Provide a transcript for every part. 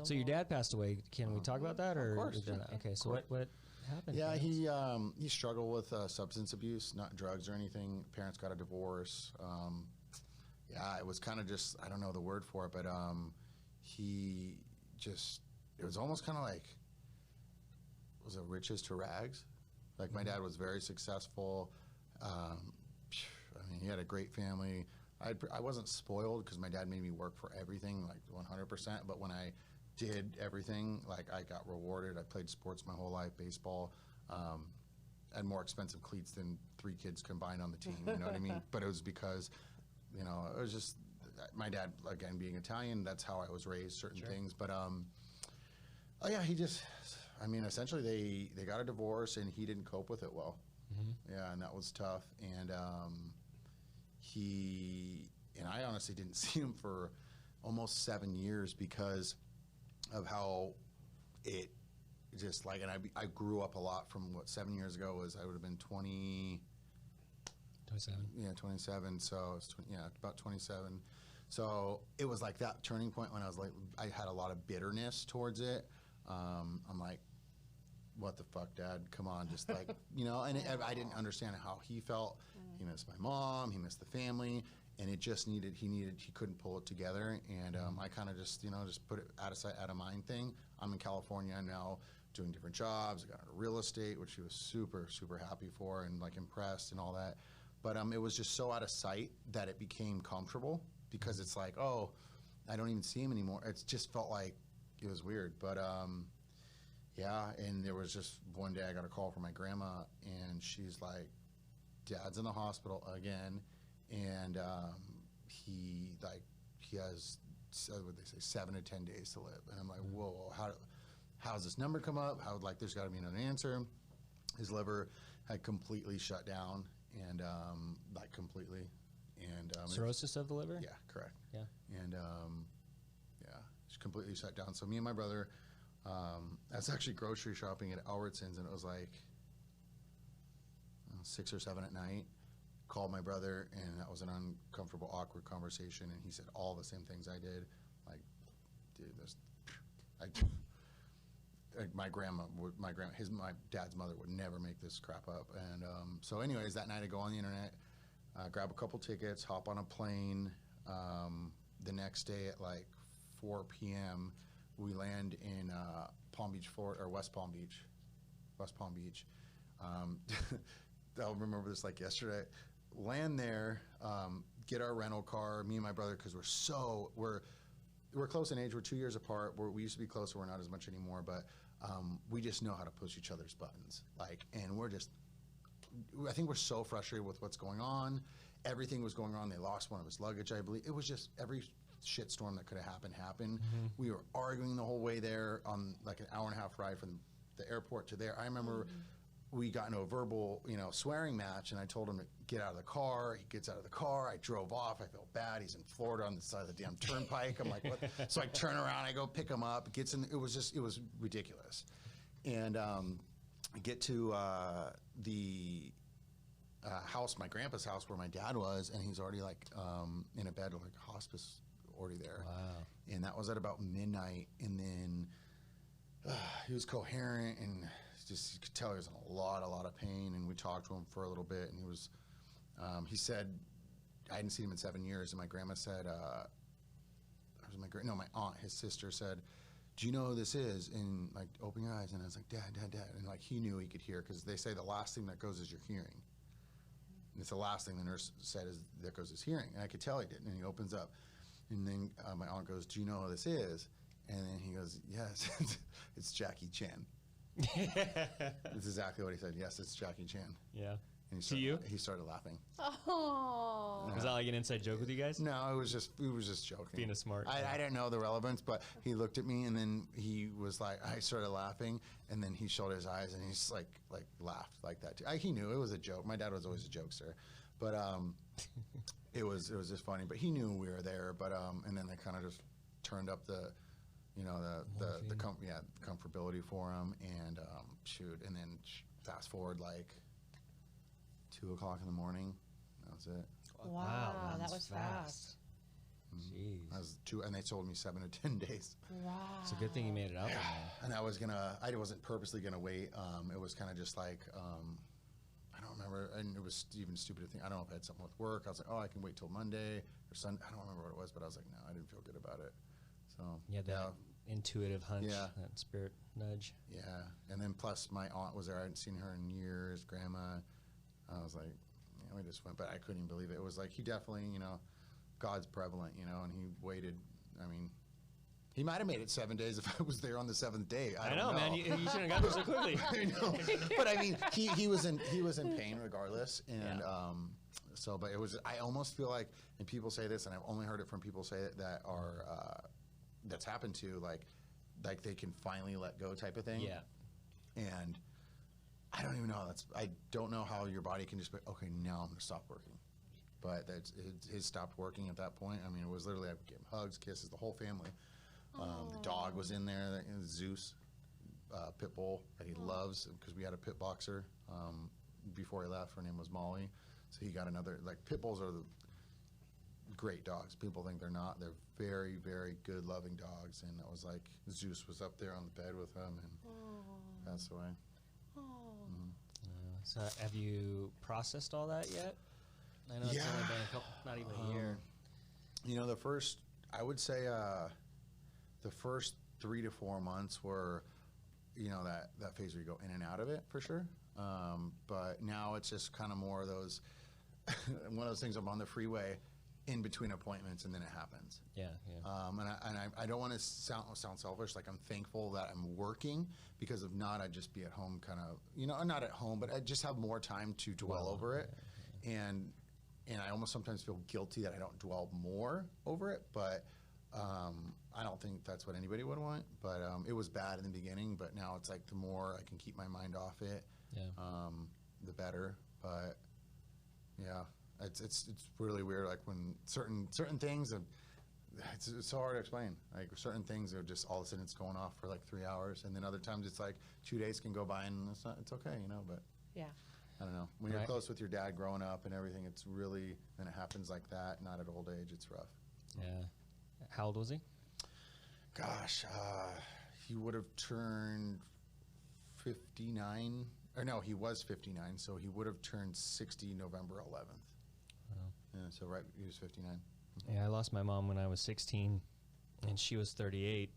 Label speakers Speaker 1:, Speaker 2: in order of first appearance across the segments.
Speaker 1: So your dad passed away. Can we talk about that? Or
Speaker 2: Of course.
Speaker 1: Okay. So what happened?
Speaker 2: Yeah, he struggled with substance abuse, not drugs or anything. Parents got a divorce. Yeah, it was kind of just, I don't know the word for it, but he just, it was almost kind of like, was it riches to rags? Like my dad was very successful. I mean, he had a great family. I wasn't spoiled because my dad made me work for everything, like 100%. But when I did everything, like I got rewarded. I played sports my whole life, baseball. I had more expensive cleats than 3 kids combined on the team. You know what I mean? But it was because, you know, it was just my dad, again, being Italian, that's how I was raised, certain things. But, oh yeah, he just, I mean, essentially they got a divorce and he didn't cope with it well. Yeah, and that was tough. And I honestly didn't see him for almost 7 years because of how it just like, and I grew up a lot from what 7 years ago was. I would have been 27. Yeah, 27. So it's about 27. So it was like that turning point when I was like, I had a lot of bitterness towards it. I'm like, what the fuck, Dad? Come on, just like, you know, and I didn't understand how he felt. He missed my mom, he missed the family, and it just he couldn't pull it together. And I kind of just, you know, just put it out of sight, out of mind thing. I'm in California now doing different jobs. I got into real estate, which he was super, super happy for and like impressed and all that. But it was just so out of sight that it became comfortable because it's like, oh, I don't even see him anymore. It just felt like it was weird. But yeah, and there was just one day I got a call from my grandma, and she's like, Dad's in the hospital again, and he has, what they say, 7 to 10 days to live. And I'm like, whoa, how's this number come up? How, like, there's got to be an answer. His liver had completely shut down, and like completely. And
Speaker 1: Cirrhosis of the liver?
Speaker 2: Yeah, correct.
Speaker 1: Yeah.
Speaker 2: And yeah, it's completely shut down. So me and my brother, I was actually grocery shopping at Albertsons, and it was like 6 or 7 at night. Called my brother, and that was an uncomfortable, awkward conversation. And he said all the same things I did. Like, dude, my dad's mother would never make this crap up. And so, anyways, that night I go on the internet, grab a couple tickets, hop on a plane. The next day at like 4 p.m. we land in Palm Beach, Florida, or West Palm Beach. I'll remember this like yesterday. Land there, get our rental car, me and my brother, because we're close in age. We're 2 years apart. We used to be close, we're not as much anymore, but we just know how to push each other's buttons. Like, and I think we're so frustrated with what's going on. Everything was going on. They lost one of his luggage, I believe. It was just every shitstorm that could have happened. We were arguing the whole way there on like an hour and a half ride from the airport to there. I remember we got into a verbal, swearing match, and I told him to get out of the car. He gets out of the car. I drove off. I felt bad. He's in Florida on the side of the damn turnpike. I'm like, what? So I turn around. I go pick him up. It was ridiculous. And I get to the house, my grandpa's house, where my dad was, and he's already like in a bed, like hospice, already there.
Speaker 1: Wow.
Speaker 2: And that was at about midnight. And then he was coherent, and just, you could tell he was in a lot of pain. And we talked to him for a little bit, and he said, I hadn't seen him in 7 years. And my grandma said, my aunt, his sister said, do you know who this is? And like, open your eyes. And I was like, Dad. And like, he knew he could hear, because they say the last thing that goes is your hearing. And it's the last thing the nurse said that goes is hearing. And I could tell he didn't. And he opens up. And then my aunt goes, do you know who this is? And then he goes, yes, it's Jackie Chan. That's exactly what he said. Yes, it's Jackie Chan.
Speaker 1: Yeah.
Speaker 2: And he started laughing.
Speaker 3: Oh.
Speaker 1: Was that like an inside joke with you guys?
Speaker 2: No, it was just joking.
Speaker 1: Being a smart.
Speaker 2: I didn't know the relevance, but he looked at me, and then he was like, I started laughing, and then he showed his eyes, and he's like laughed like that too. He knew it was a joke. My dad was always a jokester, but it was just funny. But he knew we were there. But and then they kind of just turned up the comfortability for him, and and then fast forward like 2 o'clock in the morning. That was it.
Speaker 3: Wow, that was fast.
Speaker 1: Jeez. Jeez.
Speaker 2: I was and they told me 7 to 10 days.
Speaker 3: Wow.
Speaker 1: It's a good thing you made it out there, man.
Speaker 2: And I wasn't purposely gonna wait. It was kind of just like, I don't remember, and it was even stupid to think. I don't know if I had something with work. I was like, oh, I can wait till Monday or Sunday. I don't remember what it was, but I was like, no, I didn't feel good about it. So
Speaker 1: Yeah, that intuitive hunch,
Speaker 2: Yeah.
Speaker 1: that spirit nudge.
Speaker 2: yeah. And then plus my aunt was there. I hadn't seen her in years. Grandma. I was like, yeah, we just went, but I couldn't even believe it. It was like he definitely, God's prevalent, and he waited. I mean, he might have made it 7 days if I was there on the 7th day. I don't know,
Speaker 1: man. You shouldn't have got there so quickly.
Speaker 2: I know. But I mean, he was in pain regardless, and
Speaker 1: Yeah.
Speaker 2: but it was. I almost feel like, and people say this, and I've only heard it from people say it that are that's happened to like they can finally let go type of thing.
Speaker 1: Yeah.
Speaker 2: And I don't even know. I don't know how your body can just be okay. Now I'm gonna stop working. But his stopped working at that point. I mean, it was literally I gave him hugs, kisses, the whole family. The dog was in there, Zeus, pit bull that he loves because we had a pit boxer before he left. Her name was Molly, so he got another. Like pit bulls are the great dogs. People think they're not. They're very, very good, loving dogs. And it was like Zeus was up there on the bed with him and passed away.
Speaker 1: So have you processed all that yet? I know it's only been not even a year.
Speaker 2: I would say the first 3 to 4 months were, that phase where you go in and out of it for sure. But now it's just kind of more of those, one of those things. I'm on the freeway in between appointments and then it happens.
Speaker 1: Yeah.
Speaker 2: And I don't want to sound selfish. Like I'm thankful that I'm working because if not, I'd just be at home kind of, not at home, but I just have more time to dwell over it. And I almost sometimes feel guilty that I don't dwell more over it, but I don't think that's what anybody would want. But it was bad in the beginning, but now it's like the more I can keep my mind off it, the better. But yeah, it's really weird. Like when certain things, it's so hard to explain. Like certain things are just all of a sudden it's going off for like 3 hours, and then other times it's like 2 days can go by and it's okay, But
Speaker 3: Yeah.
Speaker 2: I don't know. When you're close with your dad growing up and everything, it's really, and it happens like that, not at old age, it's rough.
Speaker 1: Yeah. How old was he?
Speaker 2: Gosh, he would have turned 59, or no, he was 59, so he would have turned 60 November 11th.
Speaker 1: Wow.
Speaker 2: Yeah, so he was 59.
Speaker 1: Yeah, I lost my mom when I was 16, and she was 38.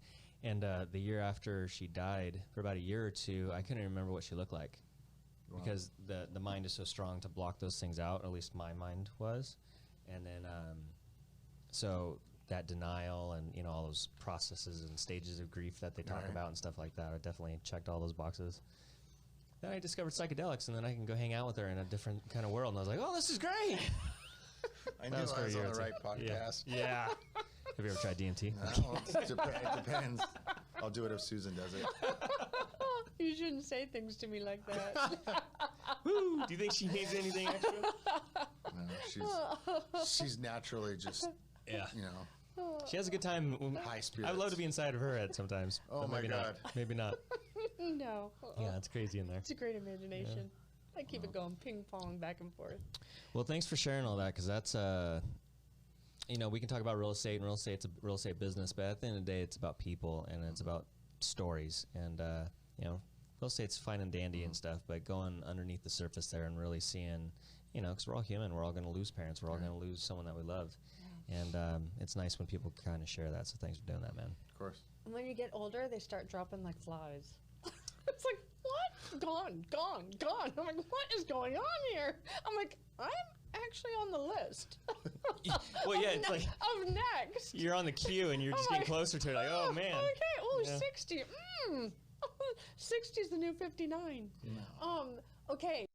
Speaker 1: And the year after she died, for about a year or two, I couldn't remember what she looked like.
Speaker 2: Wow.
Speaker 1: Because the mind is so strong to block those things out, at least my mind was. And then, so that denial and, all those processes and stages of grief that they talk about and stuff like that, I definitely checked all those boxes. Then I discovered psychedelics, and then I can go hang out with her in a different kind of world. And I was like, oh, this is great.
Speaker 2: I knew I was on the right podcast.
Speaker 1: Yeah. Have you ever tried DMT?
Speaker 2: No, it depends. I'll do it if Susan does it.
Speaker 3: You shouldn't say things to me like that.
Speaker 1: Woo, do you think she needs anything extra?
Speaker 2: No, she's naturally just,
Speaker 1: She has a good time.
Speaker 2: high spirits.
Speaker 1: I'd love to be inside of her head sometimes.
Speaker 2: Oh,
Speaker 1: but
Speaker 2: my
Speaker 1: maybe
Speaker 2: God.
Speaker 1: Not. Maybe not.
Speaker 3: No.
Speaker 1: Yeah, it's crazy in there.
Speaker 3: It's a great imagination. I keep it going ping pong back and forth.
Speaker 1: Well, thanks for sharing all that, because that's, we can talk about real estate, and real estate's a real estate business, but at the end of the day, it's about people, and it's about stories. And, real estate's fine and dandy and stuff, but going underneath the surface there and really seeing, because we're all human, we're all going to lose parents, we're all going to lose someone that we love. And it's nice when people kind of share that, so thanks for doing that, man.
Speaker 2: Of course.
Speaker 3: And when you get older, they start dropping like flies. It's like, what? Gone. I'm like, what is going on here? I'm like, I'm actually on the list.
Speaker 1: Well, yeah, it's like
Speaker 3: of next.
Speaker 1: you're on the queue and you're just getting closer to it. Like, oh man.
Speaker 3: Okay.
Speaker 1: Yeah.
Speaker 3: 60. 60 is the new 59.
Speaker 2: Yeah.
Speaker 3: Okay.